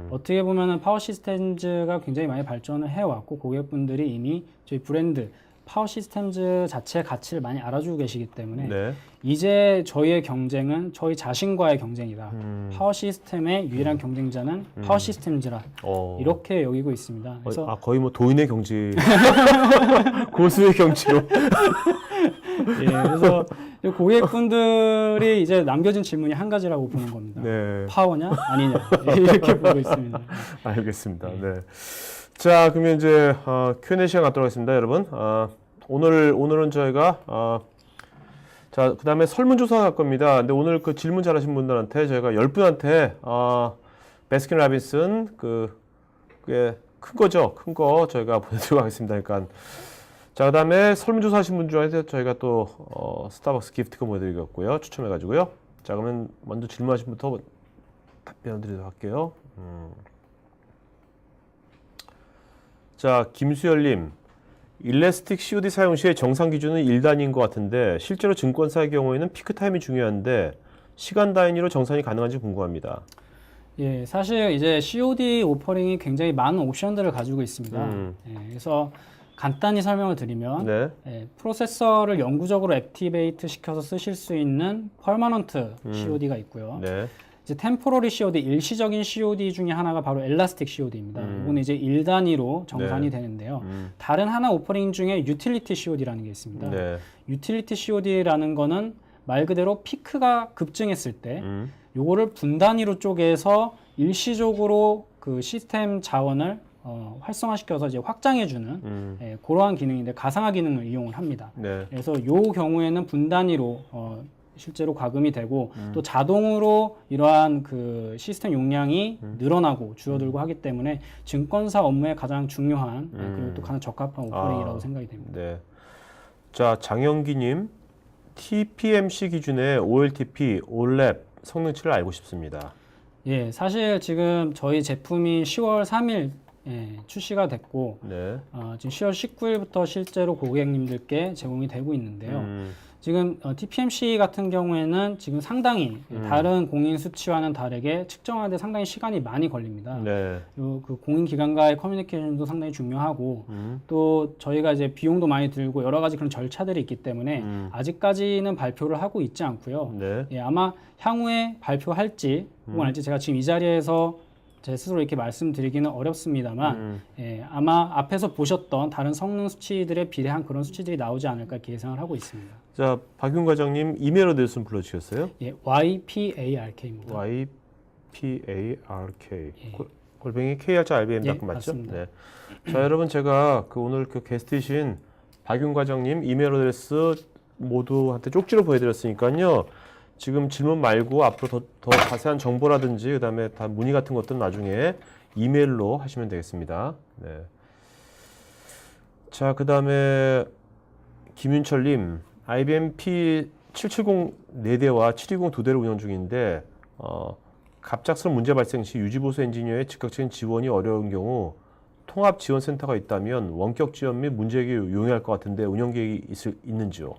어떻게 보면은 파워 시스템즈가 굉장히 많이 발전을 해왔고 고객분들이 이미 저희 브랜드 파워 시스템즈 자체의 가치를 많이 알아주고 계시기 때문에 네. 이제 저희의 경쟁은 저희 자신과의 경쟁이다. 파워 시스템의 유일한 경쟁자는 파워 시스템즈라 이렇게 여기고 있습니다. 그래서 거의 뭐 도인의 경지, 고수의 경지로. 예, 그래서 고객분들이 이제 남겨진 질문이 한 가지라고 보는 겁니다. 네. 파워냐 아니냐 이렇게 보고 있습니다. 알겠습니다. 네. 자, 그러면 이제 Q&A 시간 갖도록 하겠습니다, 여러분. 오늘은 저희가 자, 그다음에 설문조사 할 겁니다. 근데 오늘 그 질문 잘하신 분들한테 저희가 10분한테 베스킨 라빈슨 그게 큰 거죠. 큰 거 저희가 보내드리도록 하겠습니다. 그러니까 자, 그다음에 설문조사 하신 분 중에 저희가 또 스타벅스 기프트권 보내드리겠고요. 추첨해가지고요. 자, 그러면 먼저 질문하신 분부터 답변 드리도록 할게요. 자, 김수열님, 일레스틱 COD 사용 시에 정상 기준은 1단위인 것 같은데 실제로 증권사의 경우에는 피크 타임이 중요한데 시간 단위로 정산이 가능한지 궁금합니다. 예, 사실 이제 COD 오퍼링이 굉장히 많은 옵션들을 가지고 있습니다. 예, 그래서 간단히 설명을 드리면 네. 예, 프로세서를 영구적으로 액티베이트 시켜서 쓰실 수 있는 퍼머넌트 COD가 있고요. 네. 이제 템포러리 COD, 일시적인 COD 중에 하나가 바로 엘라스틱 COD입니다. 이건 이제 1단위로 정산이 네. 되는데요. 다른 하나 오퍼링 중에 유틸리티 COD라는 게 있습니다. 네. 유틸리티 COD라는 거는 말 그대로 피크가 급증했을 때 요거를 분단위로 쪼개서 일시적으로 그 시스템 자원을 활성화시켜서 이제 확장해주는 예, 그러한 기능인데 가상화 기능을 이용을 합니다. 네. 그래서 요 경우에는 분단위로 실제로 과금이 되고 또 자동으로 이러한 그 시스템 용량이 늘어나고 줄어들고 하기 때문에 증권사 업무에 가장 중요한 그리고 또 가장 적합한 오퍼링이라고 생각이 됩니다. 네. 자, 장영기님, TPMC 기준의 OLTP, OLED 성능치를 알고 싶습니다. 예, 사실 지금 저희 제품이 10월 3일 출시가 됐고 네. 지금 10월 19일부터 실제로 고객님들께 제공이 되고 있는데요. 지금 TPMC 같은 경우에는 지금 상당히 다른 공인 수치와는 다르게 측정하는데 상당히 시간이 많이 걸립니다. 네. 그 공인 기관과의 커뮤니케이션도 상당히 중요하고 또 저희가 이제 비용도 많이 들고 여러 가지 그런 절차들이 있기 때문에 아직까지는 발표를 하고 있지 않고요. 네. 예, 아마 향후에 발표할지 혹은 알지 제가 지금 이 자리에서 제 스스로 이렇게 말씀드리기는 어렵습니다만 예, 아마 앞에서 보셨던 다른 성능 수치들에 비례한 그런 수치들이 나오지 않을까 이렇게 예상을 하고 있습니다. 자, 박윤 과장님 이메일 어드레스 불러주셨어요? 예, YPARK입니다. YPARK 예. 골뱅이 krrbm.com 예, 맞죠? 맞습니다. 네. 자, 여러분 제가 오늘 그 게스트이신 박윤 과장님 이메일 어드레스 모두한테 쪽지로 보여드렸으니까요. 지금 질문 말고 앞으로 더 자세한 정보라든지 그다음에 다 문의 같은 것들은 나중에 이메일로 하시면 되겠습니다. 네. 자, 그다음에 김윤철님, IBM P770 4대와 720 2대를 운영 중인데 갑작스러운 문제 발생 시 유지보수 엔지니어의 즉각적인 지원이 어려운 경우 통합 지원센터가 있다면 원격 지원 및 문제 해결이 용이할 것 같은데 운영 계획이 있는지요?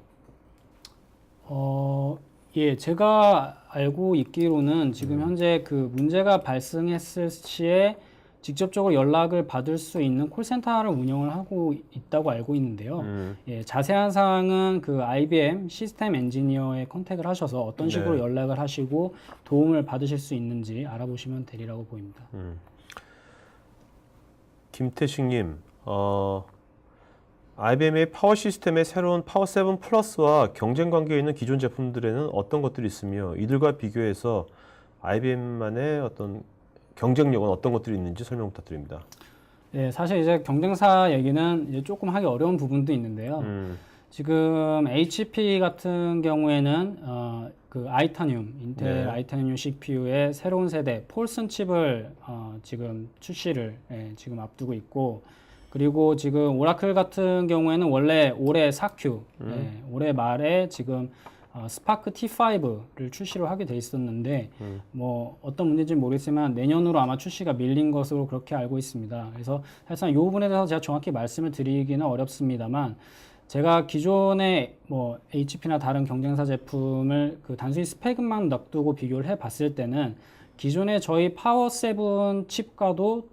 예, 제가 알고 있기로는 지금 현재 그 문제가 발생했을 시에 직접적으로 연락을 받을 수 있는 콜센터를 운영을 하고 있다고 알고 있는데요. 예, 자세한 사항은 그 IBM 시스템 엔지니어에 컨택을 하셔서 어떤 식으로 연락을 하시고 도움을 받으실 수 있는지 알아보시면 되리라고 보입니다. 김태식님, IBM의 파워 시스템의 새로운 파워 7 플러스와 경쟁 관계에 있는 기존 제품들에는 어떤 것들이 있으며 이들과 비교해서 IBM만의 어떤 경쟁력은 어떤 것들이 있는지 설명 부탁드립니다. 예, 사실 이제 경쟁사 얘기는 이제 조금 하기 어려운 부분도 있는데요. 지금 HP 같은 경우에는 그 아이타늄, 인텔 아이타늄 CPU의 새로운 세대 폴슨 칩을 지금 출시를 지금 앞두고 있고, 그리고 지금 오라클 같은 경우에는 원래 올해 4Q, 올해 말에 지금 스파크 T5를 출시를 하게 돼 있었는데 뭐 어떤 문제인지 모르겠지만 내년으로 아마 출시가 밀린 것으로 그렇게 알고 있습니다. 그래서 사실상 이 부분에 대해서 제가 정확히 말씀을 드리기는 어렵습니다만, 제가 기존의 뭐 HP나 다른 경쟁사 제품을 그 단순히 스펙만 놔두고 비교를 해봤을 때는 기존의 저희 파워 7 칩과도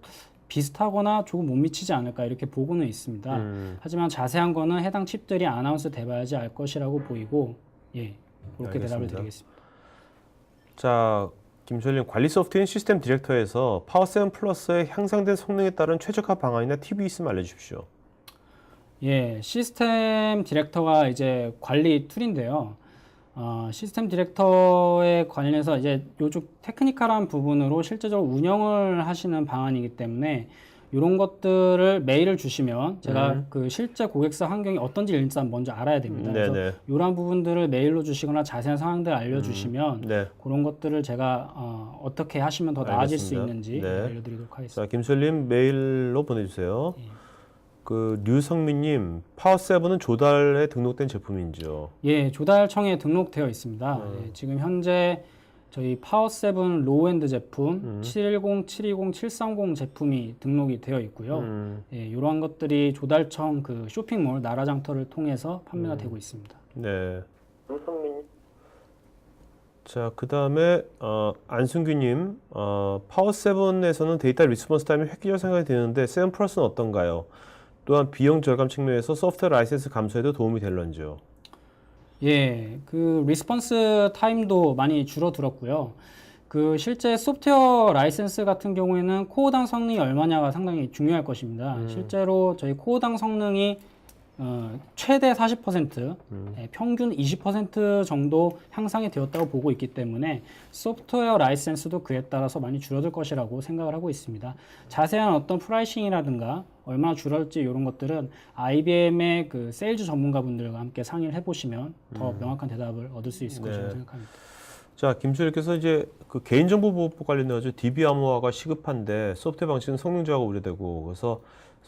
비슷하거나 조금 못 미치지 않을까 이렇게 보고는 있습니다. 하지만 자세한 거는 해당 칩들이 아나운스 돼봐야지 알 것이라고 보이고, 예, 그렇게 알겠습니다. 대답을 드리겠습니다. 자, 김철님, 관리 소프트웨어 시스템 디렉터에서 파워 7 플러스의 향상된 성능에 따른 최적화 방안이나 팁이 있으면 알려주십시오. 예, 시스템 디렉터가 이제 관리 툴인데요. 시스템 디렉터에 관련해서 이제 요쪽 테크니컬한 부분으로 실제적으로 운영을 하시는 방안이기 때문에 이런 것들을 메일을 주시면 제가 그 실제 고객사 환경이 어떤지 일단 먼저 알아야 됩니다. 그래서 이러한 부분들을 메일로 주시거나 자세한 상황들을 알려주시면 그런 것들을 제가 어떻게 하시면 더 나아질 수 있는지 알려드리도록 하겠습니다. 자, 김철님 메일로 보내주세요. 그 류성민님, 파워 7은 조달에 등록된 제품인지요? 예, 조달청에 등록되어 있습니다. 예, 지금 현재 저희 파워 7 로우엔드 제품 710, 720, 730 제품이 등록이 되어 있고요. 예, 이러한 것들이 조달청 그 쇼핑몰 나라장터를 통해서 판매가 되고 있습니다. 네. 자, 그 다음에 안승규님, 파워 7에서는 데이터 리스폰스 타임이 획기적 생각이 되는데 7 플러스는 어떤가요? 또한 비용 절감 측면에서 소프트웨어 라이센스 감소에도 도움이 될런지요? 예, 그 리스폰스 타임도 많이 줄어들었고요. 그 실제 소프트웨어 라이센스 같은 경우에는 코어당 성능이 얼마냐가 상당히 중요할 것입니다. 실제로 저희 코어당 성능이 최대 40%, 평균 20% 정도 향상이 되었다고 보고 있기 때문에 소프트웨어 라이센스도 그에 따라서 많이 줄어들 것이라고 생각을 하고 있습니다. 자세한 어떤 프라이싱이라든가 얼마나 줄어들지 이런 것들은 IBM의 그 세일즈 전문가분들과 함께 상의를 해보시면 더 명확한 대답을 얻을 수 있을 것이라고 생각합니다. 자, 김철님께서 이제 그 개인정보보호법 관련해서 DB 암호화가 시급한데 소프트웨어 방식은 성능 저하가 우려되고, 그래서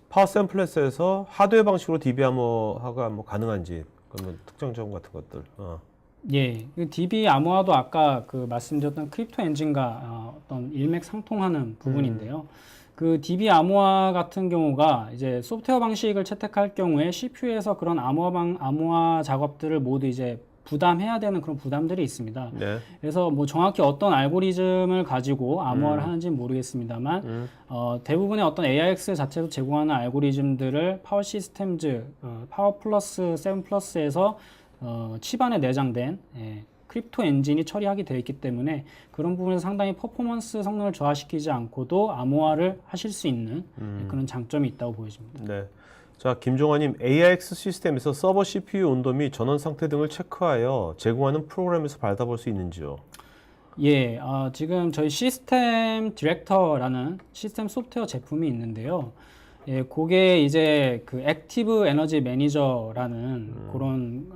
파워 7 플러스에서 하드웨어 방식으로 DB 암호화가 뭐 가능한지, 그러면 특정 정보 같은 것들. 예, 그 DB 암호화도 아까 그 말씀드렸던 크립토 엔진과 어떤 일맥상통하는 부분인데요. 그 DB 암호화 같은 경우가 이제 소프트웨어 방식을 채택할 경우에 CPU에서 그런 암호화 작업들을 모두 이제 부담해야 되는 그런 부담들이 있습니다. 그래서 뭐 정확히 어떤 알고리즘을 가지고 암호화를 하는지는 모르겠습니다만 대부분의 어떤 AIX 자체도 제공하는 알고리즘들을 파워 시스템즈, 파워 플러스 7 플러스에서 칩 안에 내장된 크립토 엔진이 처리하게 되어 있기 때문에 그런 부분에서 상당히 퍼포먼스 성능을 저하시키지 않고도 암호화를 하실 수 있는 그런 장점이 있다고 보여집니다. 네. 자, 김종환님, AIX 시스템에서 서버 CPU 온도 및 전원 상태 등을 체크하여 제공하는 프로그램에서 받아볼 수 있는지요? 예, 지금 저희 시스템 디렉터라는 시스템 소프트웨어 제품이 있는데요. 예, 그게 이제 그 액티브 에너지 매니저라는 그런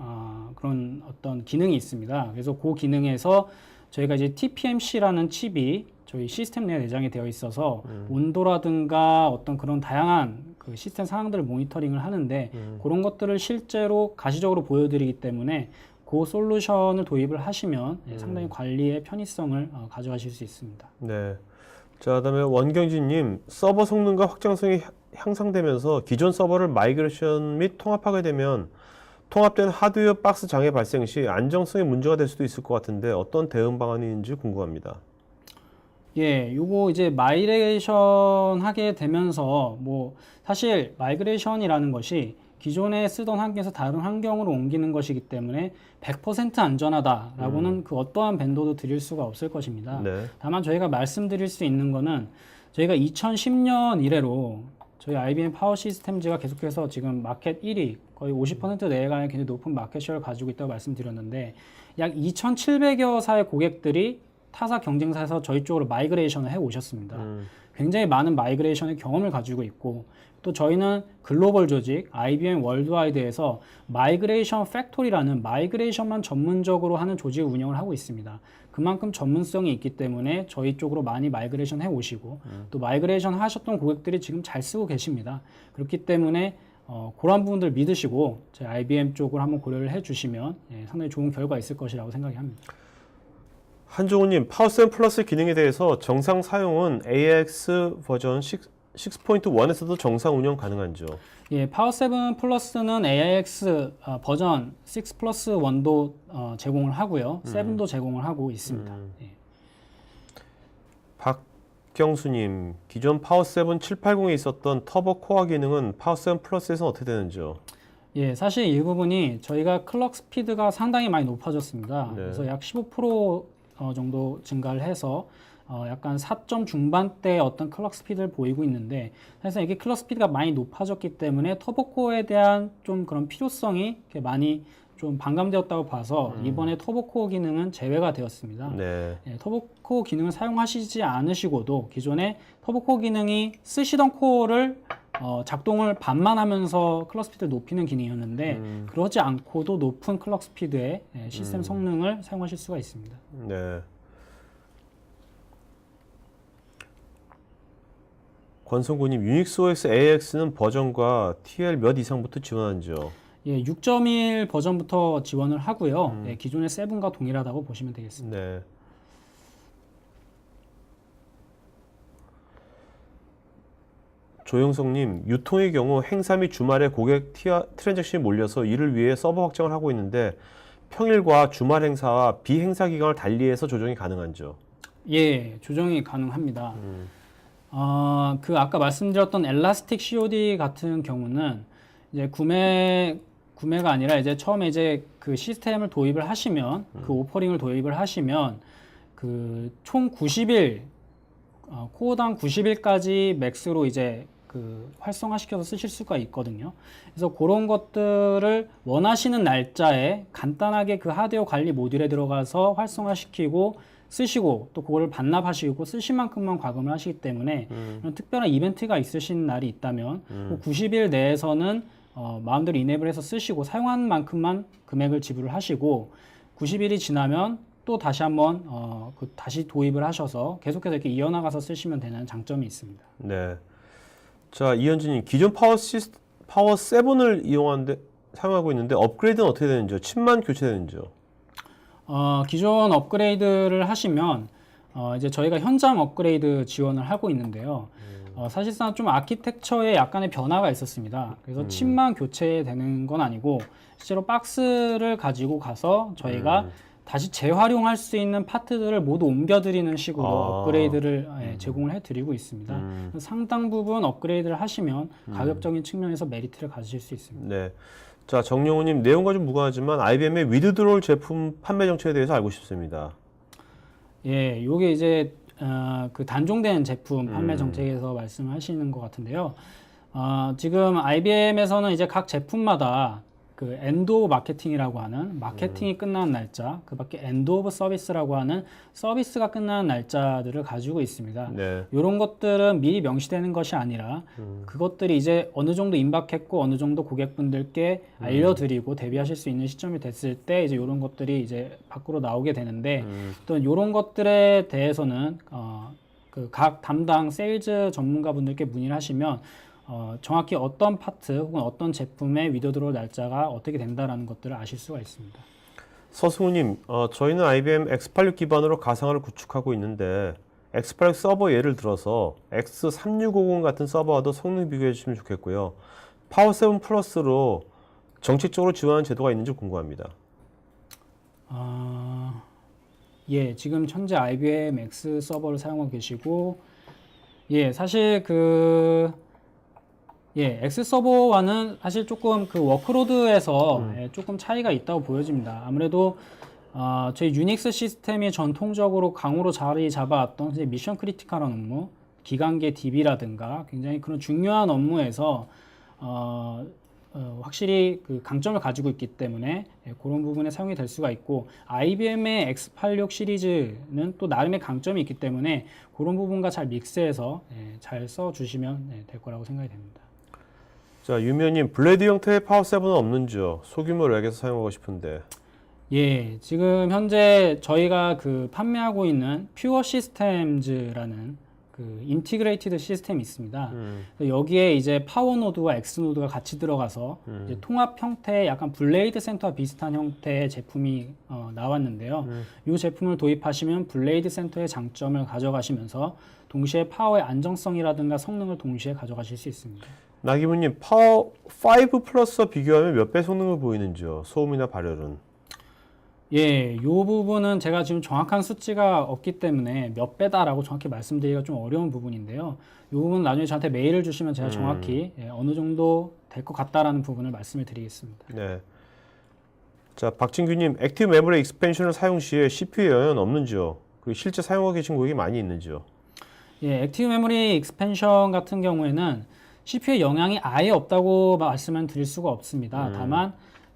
그런 어떤 기능이 있습니다. 그래서 그 기능에서 저희가 이제 TPMC라는 칩이 저희 시스템 내에 내장이 되어 있어서 온도라든가 어떤 그런 다양한 그 시스템 상황들을 모니터링을 하는데 그런 것들을 실제로 가시적으로 보여드리기 때문에 그 솔루션을 도입을 하시면 상당히 관리의 편의성을 가져가실 수 있습니다. 네. 자, 그다음에 원경진님, 서버 성능과 확장성이 향상되면서 기존 서버를 마이그레이션 및 통합하게 되면 통합된 하드웨어 박스 장애 발생 시 안정성에 문제가 될 수도 있을 것 같은데 어떤 대응 방안이 있는지 궁금합니다. 예, 요거 이제 마이그레이션 하게 되면서 뭐 사실 마이그레이션이라는 것이 기존에 쓰던 환경에서 다른 환경으로 옮기는 것이기 때문에 100% 안전하다라고는 그 어떠한 밴도도 드릴 수가 없을 것입니다. 네. 다만 저희가 말씀드릴 수 있는 거는 저희가 2010년 이래로 저희 IBM 파워 시스템즈가 계속해서 지금 마켓 1위, 거의 50% 내외간의 굉장히 높은 마켓쉐어를 가지고 있다고 말씀드렸는데 약 2,700여 사의 고객들이 타사 경쟁사에서 저희 쪽으로 마이그레이션을 해 오셨습니다. 굉장히 많은 마이그레이션의 경험을 가지고 있고 또 저희는 글로벌 조직 IBM 월드와이드에서 마이그레이션 팩토리라는 마이그레이션만 전문적으로 하는 조직을 운영을 하고 있습니다. 그만큼 전문성이 있기 때문에 저희 쪽으로 많이 마이그레이션 해 오시고 또 마이그레이션 하셨던 고객들이 지금 잘 쓰고 계십니다. 그렇기 때문에 그런 부분들 믿으시고 저희 IBM 쪽으로 한번 고려를 해 주시면 상당히 좋은 결과 있을 것이라고 생각이 합니다. 한종우님, 파워7 플러스 기능에 대해서 정상 사용은 AX 버전 6.1에서도 정상 운영 가능한죠? 예, 파워7 플러스는 AIX 버전 6 플러스 1도 제공을 하고요. 7도 제공을 하고 있습니다. 예. 박경수님, 기존 파워7 780에 있었던 터보 코어 기능은 파워7 플러스에서는 어떻게 되는지요? 예, 사실 이 부분이 저희가 클럭 스피드가 상당히 많이 높아졌습니다. 네. 그래서 약 15% 정도 증가를 해서 약간 4점 중반대의 어떤 클럭 스피드를 보이고 있는데 사실 이게 클럭 스피드가 많이 높아졌기 때문에 터보코어에 대한 좀 그런 필요성이 이렇게 많이 좀 반감되었다고 봐서 이번에 터보코어 기능은 제외가 되었습니다. 네. 예, 터보코어 기능을 사용하시지 않으시고도 기존에 터보코어 기능이 쓰시던 코어를 작동을 반만 하면서 클럭 스피드를 높이는 기능이었는데 그러지 않고도 높은 클럭 스피드의 시스템 성능을 사용하실 수가 있습니다. 네. 권성구님, 유닉스 OS AX는 버전과 TL 몇 이상부터 지원하는지요? 예, 6.1 버전부터 지원을 하고요. 예, 기존의 7과 동일하다고 보시면 되겠습니다. 네. 조영석님, 유통의 경우 행사 및 주말에 고객 트랜잭션이 몰려서 이를 위해 서버 확장을 하고 있는데 평일과 주말 행사와 비행사 기간을 달리해서 조정이 가능한지요? 예, 조정이 가능합니다. 그 아까 말씀드렸던 엘라스틱 COD 같은 경우는 이제 구매가 아니라 이제 처음에 이제 그 시스템을 도입을 하시면 그 오퍼링을 도입을 하시면 그 총 90일 코어당 90일까지 맥스로 이제 그 활성화시켜서 쓰실 수가 있거든요. 그래서 그런 것들을 원하시는 날짜에 간단하게 그 하드웨어 관리 모듈에 들어가서 활성화시키고 쓰시고 또 그걸 반납하시고 쓰실 만큼만 과금을 하시기 때문에 특별한 이벤트가 있으신 날이 있다면 그 90일 내에서는 마음대로 이네이블 해서 쓰시고 사용한 만큼만 금액을 지불을 하시고 90일이 지나면 또 다시 한번 다시 도입을 하셔서 계속해서 이렇게 이어나가서 쓰시면 되는 장점이 있습니다. 네. 자, 이현진님, 기존 파워 7을 이용하는데 사용하고 있는데 업그레이드는 어떻게 되는지요? 칩만 교체되는지요? 기존 업그레이드를 하시면 이제 저희가 현장 업그레이드 지원을 하고 있는데요. 사실상 좀 아키텍처에 약간의 변화가 있었습니다. 그래서 칩만 교체되는 건 아니고 실제로 박스를 가지고 가서 저희가 다시 재활용할 수 있는 파트들을 모두 옮겨드리는 식으로 업그레이드를 제공을 해드리고 있습니다. 상당 부분 업그레이드를 하시면 가격적인 측면에서 메리트를 가지실 수 있습니다. 네. 자, 정영우님, 내용과 좀 무관하지만 IBM의 위드드롤 제품 판매 정책에 대해서 알고 싶습니다. 예, 요게 이제 그 단종된 제품 판매 정책에서 말씀하시는 것 같은데요. 지금 IBM에서는 이제 각 제품마다 그 엔드 오브 마케팅이라고 하는 마케팅이 끝나는 날짜, 그 밖에 엔드 오브 서비스라고 하는 서비스가 끝나는 날짜들을 가지고 있습니다. 네. 이런 것들은 미리 명시되는 것이 아니라 그것들이 이제 어느 정도 임박했고 어느 정도 고객분들께 알려드리고 대비하실 수 있는 시점이 됐을 때 이제 이런 것들이 이제 밖으로 나오게 되는데 또 이런 것들에 대해서는 그 각 담당 세일즈 전문가분들께 문의를 하시면 정확히 어떤 파트 혹은 어떤 제품의 위드 들어올 날짜가 어떻게 된다라는 것들을 아실 수가 있습니다. 서승우님, 저희는 IBM X86 기반으로 가상화를 구축하고 있는데 X86 서버 예를 들어서 X3650 같은 서버와도 성능 비교해 주시면 좋겠고요. 파워 7 플러스로 정책적으로 지원하는 제도가 있는지 궁금합니다. 예, 지금 현재 IBM X 서버를 사용하고 계시고, 예, 사실 X 서버와는 사실 조금 그 워크로드에서 조금 차이가 있다고 보여집니다. 아무래도 저희 유닉스 시스템이 전통적으로 강으로 자리 잡아왔던 이제 미션 크리티컬한 업무, 기간계 DB라든가 굉장히 그런 중요한 업무에서 확실히 그 강점을 가지고 있기 때문에 그런 부분에 사용이 될 수가 있고 IBM의 X86 시리즈는 또 나름의 강점이 있기 때문에 그런 부분과 잘 믹스해서 잘 써주시면 될 거라고 생각이 됩니다. 자, 유미연님, 블레이드 형태의 파워 7은 없는지요? 소규모 렉에서 사용하고 싶은데. 예, 지금 현재 저희가 그 판매하고 있는 퓨어 시스템즈라는 그 인티그레이티드 시스템이 있습니다. 여기에 이제 파워 노드와 X 노드가 같이 들어가서 이제 통합 형태의 약간 블레이드 센터와 비슷한 형태의 제품이 나왔는데요. 이 제품을 도입하시면 블레이드 센터의 장점을 가져가시면서 동시에 파워의 안정성이라든가 성능을 동시에 가져가실 수 있습니다. 나기부님, 파워 5 플러스와 비교하면 몇 배 성능을 보이는지요? 소음이나 발열은? 예, 이 부분은 제가 지금 정확한 수치가 없기 때문에 몇 배다라고 정확히 말씀드리기가 좀 어려운 부분인데요. 이 부분은 나중에 저한테 메일을 주시면 제가 정확히 어느 정도 될 것 같다라는 부분을 말씀을 드리겠습니다. 네. 자, 박진규님, 액티브 메모리 익스펜션을 사용 시에 CPU에 영향은 없는지요? 그리고 실제 사용하고 계신 고객이 많이 있는지요? 예, 액티브 메모리 익스펜션 같은 경우에는 CPU에 영향이 아예 없다고 말씀을 드릴 수가 없습니다. 다만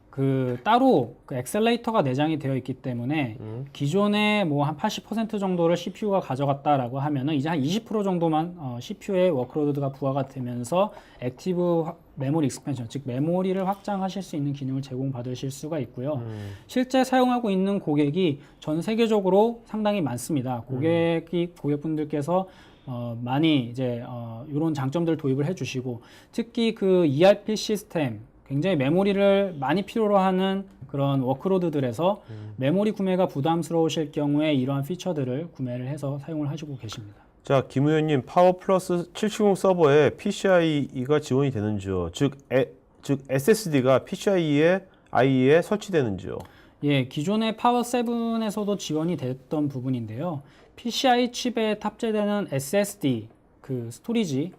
그 따로 그 엑셀레이터가 내장이 되어 있기 때문에 기존에 뭐 한 80% 정도를 CPU가 가져갔다라고 하면은 이제 한 20% 정도만 CPU에 워크로드가 부하가 되면서 액티브 메모리 익스펜션, 즉 메모리를 확장하실 수 있는 기능을 제공받으실 수가 있고요. 실제 사용하고 있는 고객이 전 세계적으로 상당히 많습니다. 고객분들께서 많이 이제 이런 장점들을 도입을 해주시고 특히 그 ERP 시스템 굉장히 메모리를 많이 필요로 하는 그런 워크로드들에서 메모리 구매가 부담스러우실 경우에 이러한 피처들을 구매를 해서 사용을 하시고 계십니다. 자, 김우현님, 파워 플러스 770 서버에 PCIe가 지원이 되는지요? 즉 SSD가 PCIe 설치되는지요? 예, 기존의 파워 7에서도 지원이 됐던 부분인데요. PCI 칩에 탑재되는 SSD, 그 스토리지,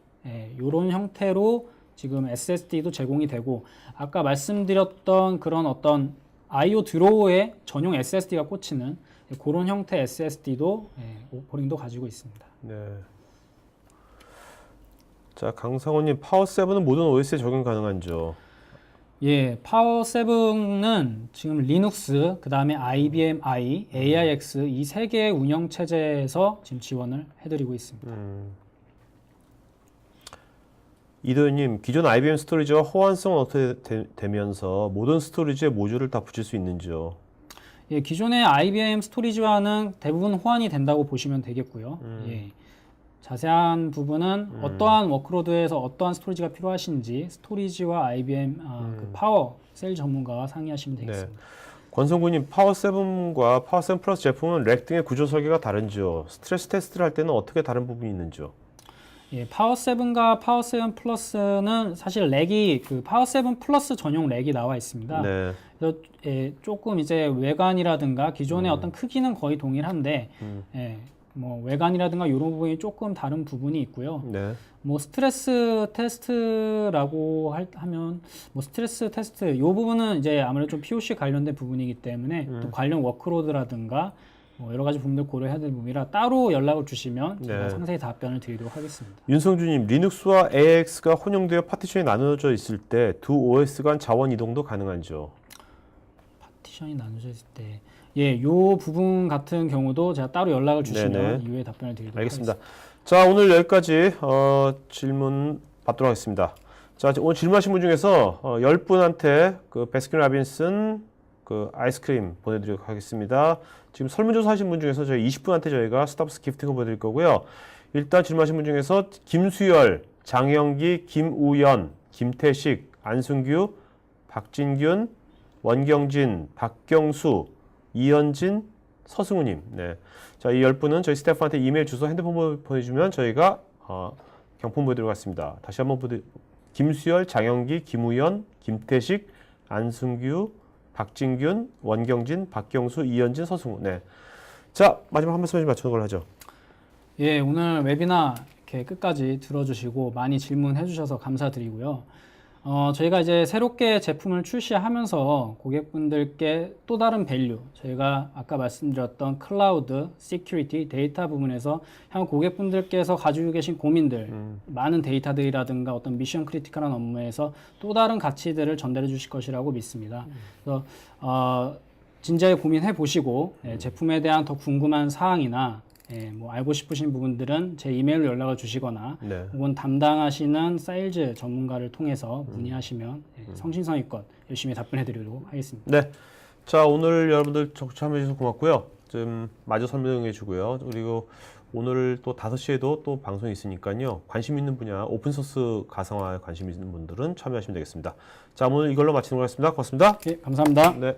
이런 형태로 지금 SSD도 제공이 되고 아까 말씀드렸던 그런 어떤 I/O 드로우에 전용 SSD가 꽂히는 그런 형태 SSD도 오퍼링도 가지고 있습니다. 네. 자, 강상호님, 파워 7은 모든 OS에 적용 가능한지요? 예, 파워 7은 지금 리눅스, 그 다음에 IBM i, AIX 이 세 개의 운영 체제에서 지금 지원을 해드리고 있습니다. 이도현님, 기존 IBM 스토리지와 호환성은 어떻게 되면서 모든 스토리지에 모듈을 다 붙일 수 있는지요? 예, 기존의 IBM 스토리지와는 대부분 호환이 된다고 보시면 되겠고요. 예, 자세한 부분은 어떠한 워크로드에서 어떠한 스토리지가 필요하신지 스토리지와 IBM 그 파워 셀 전문가와 상의하시면 되겠습니다. 네. 권성구님, 파워 7과 파워 7 플러스 제품은 렉 등의 구조 설계가 다른지요? 스트레스 테스트를 할 때는 어떻게 다른 부분이 있는지요? 예, 파워 7과 파워 7 플러스는 사실 렉이 그 파워 7 플러스 전용 렉이 나와 있습니다. 네. 그래서 조금 이제 외관이라든가 기존의 어떤 크기는 거의 동일한데 뭐 외관이라든가 이런 부분이 조금 다른 부분이 있고요. 네. 뭐 스트레스 테스트라고 하면 뭐 스트레스 테스트 이 부분은 이제 아무래도 좀 POC 관련된 부분이기 때문에 또 관련 워크로드라든가 뭐 여러 가지 부분들 고려해야 될 부분이라 따로 연락을 주시면 제가 네. 상세히 답변을 드리도록 하겠습니다. 윤성주님, 리눅스와 AX가 혼용되어 파티션이 나누어져 있을 때 두 OS 간 자원 이동도 가능한죠? 파티션이 나눠져 있을 때, 예, 요 부분 같은 경우도 제가 따로 연락을 주시면 네네. 이후에 답변을 드리도록 알겠습니다. 하겠습니다. 자, 오늘 여기까지 질문 받도록 하겠습니다. 자, 오늘 질문하신 분 중에서 10분한테 그 베스킨라빈슨 그 아이스크림 보내드리도록 하겠습니다. 지금 설문조사 하신 분 중에서 저희 20분한테 저희가 스타벅스 기프트콘 보내드릴 거고요. 일단 질문하신 분 중에서 김수열, 장영기, 김우연, 김태식, 안승규, 박진균, 원경진, 박경수, 이현진, 서승우님. 네. 자, 이 10분은 저희 스태프한테 이메일 주소, 핸드폰 번호 보내주면 저희가 경품 보내드리도록 하겠습니다. 다시 한번 김수열, 장영기, 김우연, 김태식, 안승규, 박진균, 원경진, 박경수, 이현진, 서승우. 네. 자, 마지막 한 말씀 맞추는 걸로 하죠. 예, 오늘 웨비나 이렇게 끝까지 들어주시고 많이 질문해 주셔서 감사드리고요. 저희가 이제 새롭게 제품을 출시하면서 고객분들께 또 다른 밸류, 저희가 아까 말씀드렸던 클라우드, 시큐리티, 데이터 부분에서 향후 고객분들께서 가지고 계신 고민들, 많은 데이터들이라든가 어떤 미션 크리티컬한 업무에서 또 다른 가치들을 전달해 주실 것이라고 믿습니다. 그래서 진지하게 고민해 보시고 제품에 대한 더 궁금한 사항이나 뭐 알고 싶으신 부분들은 제 이메일로 연락을 주시거나 네. 혹은 담당하시는 세일즈 전문가를 통해서 문의하시면 성심성의껏 열심히 답변해 드리도록 하겠습니다. 네. 자, 오늘 여러분들 참여해 주셔서 고맙고요. 좀 마저 설명해 주고요. 그리고 오늘 또 5시에도 또 방송이 있으니까요. 관심 있는 분야, 오픈소스 가상화에 관심 있는 분들은 참여하시면 되겠습니다. 자, 오늘 이걸로 마치는 것 같습니다. 고맙습니다. 예, 감사합니다. 네.